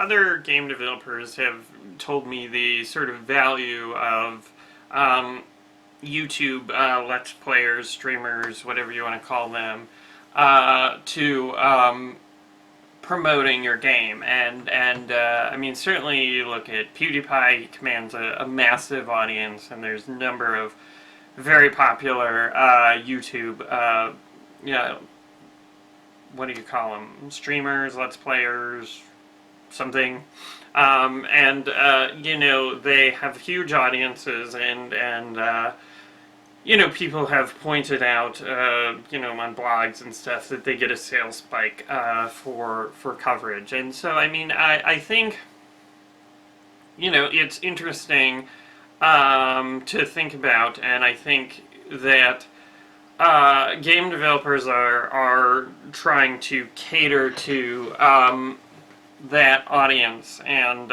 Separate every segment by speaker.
Speaker 1: other game developers have told me the sort of value of YouTube Let's Players, streamers, whatever you want to call them, to promoting your game. And I mean, certainly you look at PewDiePie, he commands a massive audience, and there's a number of very popular YouTube, you know, what do you call them? Streamers, Let's Players, something. You know, they have huge audiences, and you know, people have pointed out, you know, on blogs and stuff that they get a sales spike for coverage. And so, I mean, I think, you know, it's interesting to think about, and I think that game developers are trying to cater to that audience, and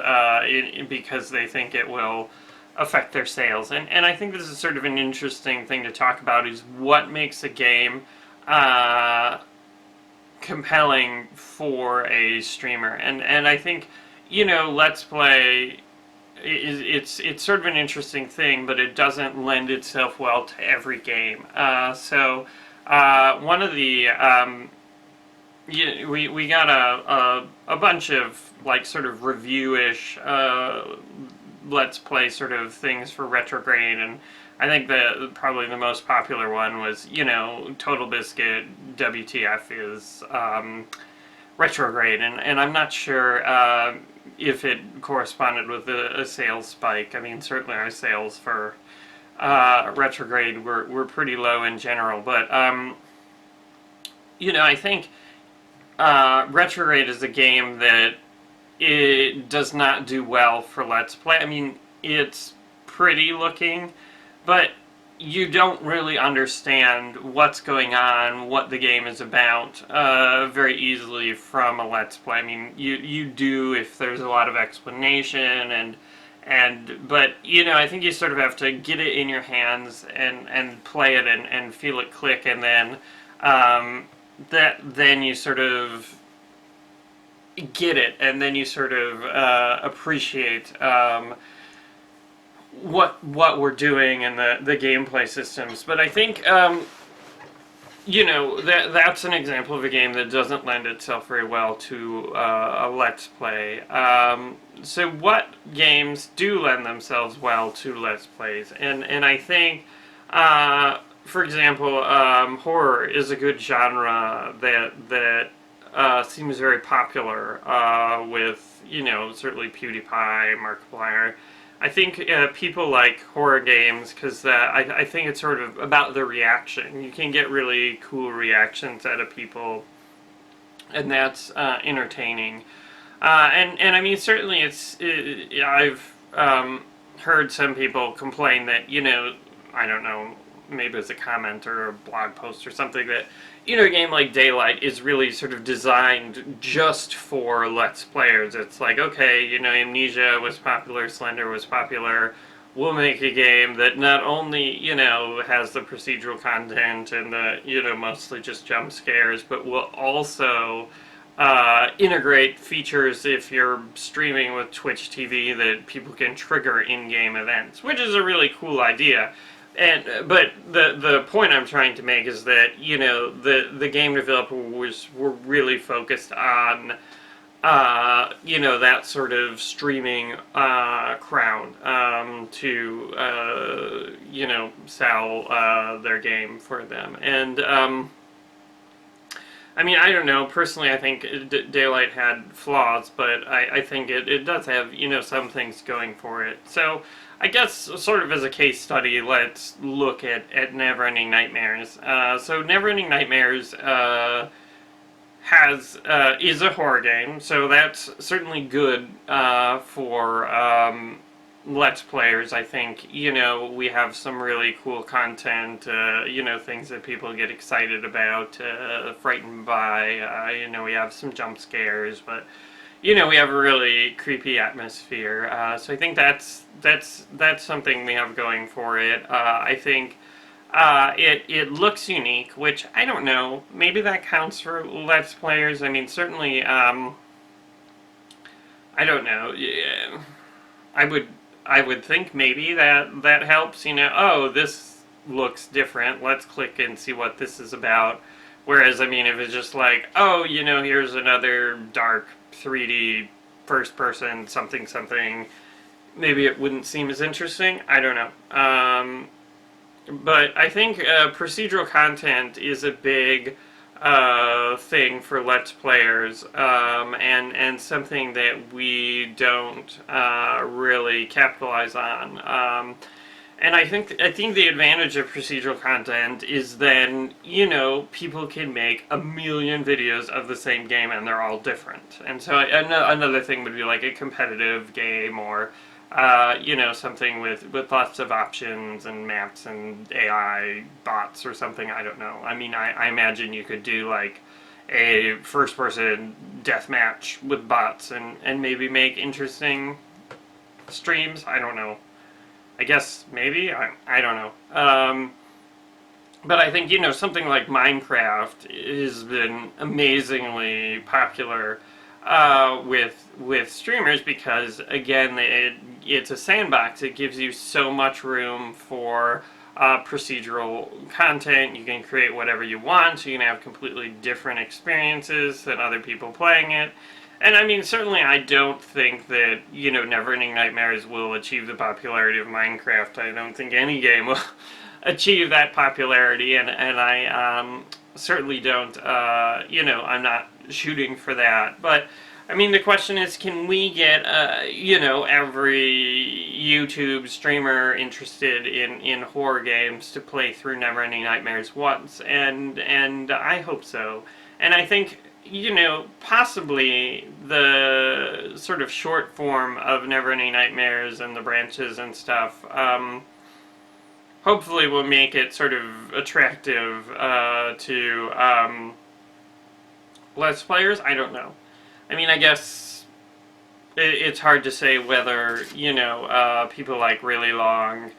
Speaker 1: because they think it will affect their sales. And I think this is sort of an interesting thing to talk about, is what makes a game compelling for a streamer. And I think, you know, Let's Play, it's sort of an interesting thing, but it doesn't lend itself well to every game. So one of the we got a bunch of like sort of review-ish Let's Play sort of things for Retrograde, and I think probably the most popular one was, you know, Total Biscuit WTF is Retrograde, and I'm not sure if it corresponded with a sales spike. I mean, certainly our sales for Retrograde were pretty low in general, but you know, I think Retrograde is a game that it does not do well for Let's Play. I mean, it's pretty looking, but you don't really understand what's going on, what the game is about, very easily from a Let's Play. I mean, you do if there's a lot of explanation, but, you know, I think you sort of have to get it in your hands and play it and feel it click, and then then you sort of get it, and then you sort of appreciate what we're doing and the gameplay systems. But I think you know, that's an example of a game that doesn't lend itself very well to a Let's Play. So what games do lend themselves well to Let's Plays? And I think, for example, horror is a good genre that seems very popular with, you know, certainly PewDiePie, Markiplier. I think people like horror games because I think it's sort of about the reaction. You can get really cool reactions out of people, and that's entertaining. And I mean, certainly I've heard some people complain that, you know, I don't know, maybe it's a comment or a blog post or something, that, you know, a game like Daylight is really sort of designed just for Let's Players. It's like, okay, you know, Amnesia was popular, Slender was popular, we'll make a game that not only, you know, has the procedural content and the, you know, mostly just jump scares, but will also integrate features if you're streaming with Twitch TV that people can trigger in-game events, which is a really cool idea. But the point I'm trying to make is that, you know, the game developers were really focused on you know, that sort of streaming crowd to you know, sell their game for them. And I mean, I don't know, personally I think Daylight had flaws, but I think it does have, you know, some things going for it. So I guess, sort of as a case study, let's look at Neverending Nightmares. So Neverending Nightmares is a horror game, so that's certainly good for Let's Players. I think, you know, we have some really cool content, you know, things that people get excited about, frightened by, you know, we have some jump scares, but, you know, we have a really creepy atmosphere. So I think that's something we have going for it. I think it looks unique, which I don't know. Maybe that counts for Let's Players. I mean, certainly, I I don't know. Yeah, I would I would think maybe that helps. Oh, this looks different. Let's click and see what this is about. Whereas, I mean, if it's just like, oh, here's another dark 3D first person something something, maybe it wouldn't seem as interesting. I don't know. But I think procedural content is a big thing for Let's Players, and something that we don't really capitalize on. And I think the advantage of procedural content is then people can make a million videos of the same game and they're all different. And so another thing would be like a competitive game, or something with lots of options and maps and AI bots or something. I don't know. I mean, I imagine you could do like a first-person deathmatch with bots and maybe make interesting streams. I don't know. I guess maybe. I don't know. But I think, something like Minecraft has been amazingly popular with streamers because, again, it's a sandbox. It gives you so much room for procedural content. You can create whatever you want, so you can have completely different experiences than other people playing it. And I mean, certainly I don't think that, Neverending Nightmares will achieve the popularity of Minecraft. I don't think any game will achieve that popularity, and I certainly don't, I'm not shooting for that. But, I mean, the question is, can we get, every YouTube streamer interested in horror games to play through Neverending Nightmares once? And I hope so. And I think, possibly the sort of short form of Neverending Nightmares and the branches and stuff, hopefully will make it sort of attractive to Let's Players. I don't know. I mean, I guess it's hard to say whether, people like really long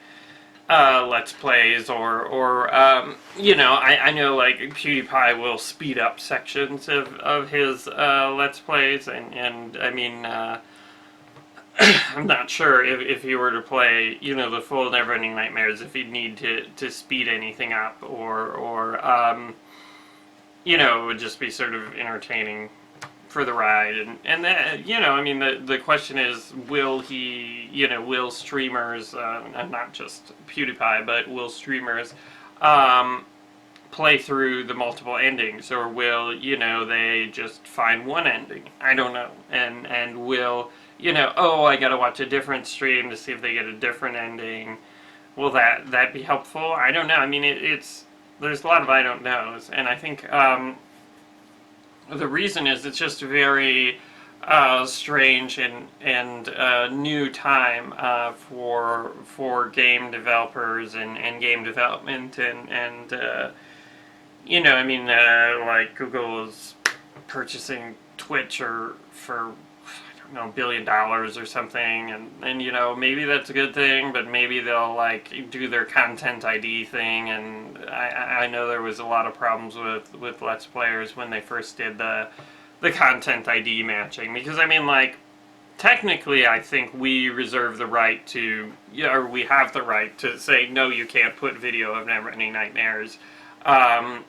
Speaker 1: Let's Plays or I know like PewDiePie will speed up sections of his Let's Plays, and I mean, I'm not sure if he were to play, the full Neverending Nightmares, if he'd need to speed anything up, or it would just be sort of entertaining for the ride. And that, I mean, the question is, will he, will streamers, not just PewDiePie, but will streamers play through the multiple endings, or will, they just find one ending? I don't know. And will, oh, I gotta watch a different stream to see if they get a different ending. Will that be helpful? I don't know. I mean, there's a lot of I don't knows, and I think the reason is it's just a very strange and new time for game developers and game development, and I mean, like Google is purchasing Twitch for $1 billion or something, and maybe that's a good thing, but maybe they'll like do their content ID thing, and I know there was a lot of problems with Let's Players when they first did the content ID matching, because I mean, like, technically I think we reserve the right to, or we have the right to say, no, you can't put video of Neverending Nightmares on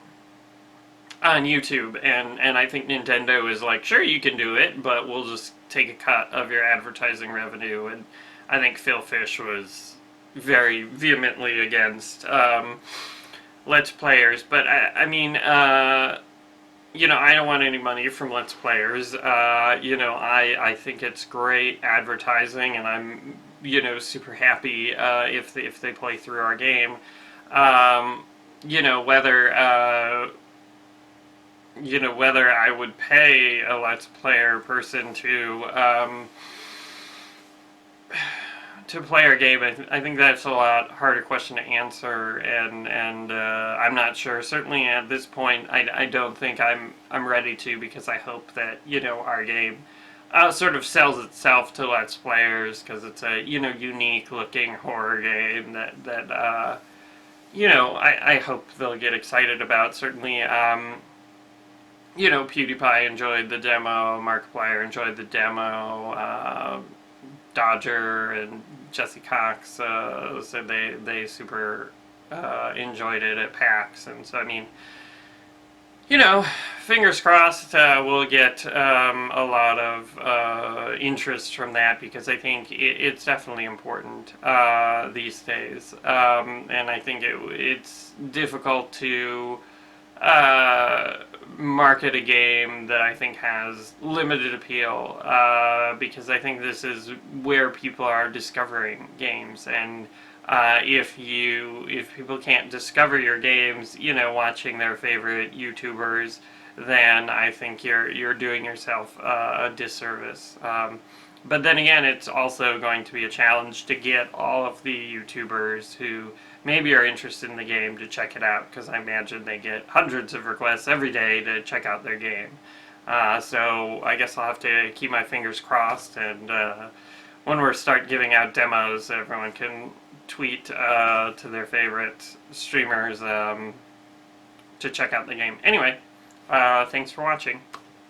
Speaker 1: YouTube, and I think Nintendo is like, sure, you can do it, but we'll just take a cut of your advertising revenue. And I think Phil Fish was very vehemently against Let's Players, but I mean, I don't want any money from Let's Players. I think it's great advertising, and I'm, super happy if they play through our game. Whether I would pay a Let's Player person to play our game, I think that's a lot harder question to answer, and I'm not sure. Certainly at this point, I don't think I'm ready to, because I hope that our game sort of sells itself to Let's Players, because it's a unique looking horror game that I hope they'll get excited about. Certainly. you know, PewDiePie enjoyed the demo, Markiplier enjoyed the demo, Dodger and Jesse Cox said they super enjoyed it at PAX, and so I mean, you know, fingers crossed we'll get a lot of interest from that, because I think it's definitely important these days, and I think it's difficult to market a game that I think has limited appeal, because I think this is where people are discovering games, and if people can't discover your games, you know, watching their favorite YouTubers, then I think you're doing yourself a disservice. But then again, it's also going to be a challenge to get all of the YouTubers who maybe are interested in the game to check it out, because I imagine they get hundreds of requests every day to check out their game. So I guess I'll have to keep my fingers crossed, and when we start giving out demos, everyone can tweet to their favorite streamers to check out the game. Anyway, thanks for watching.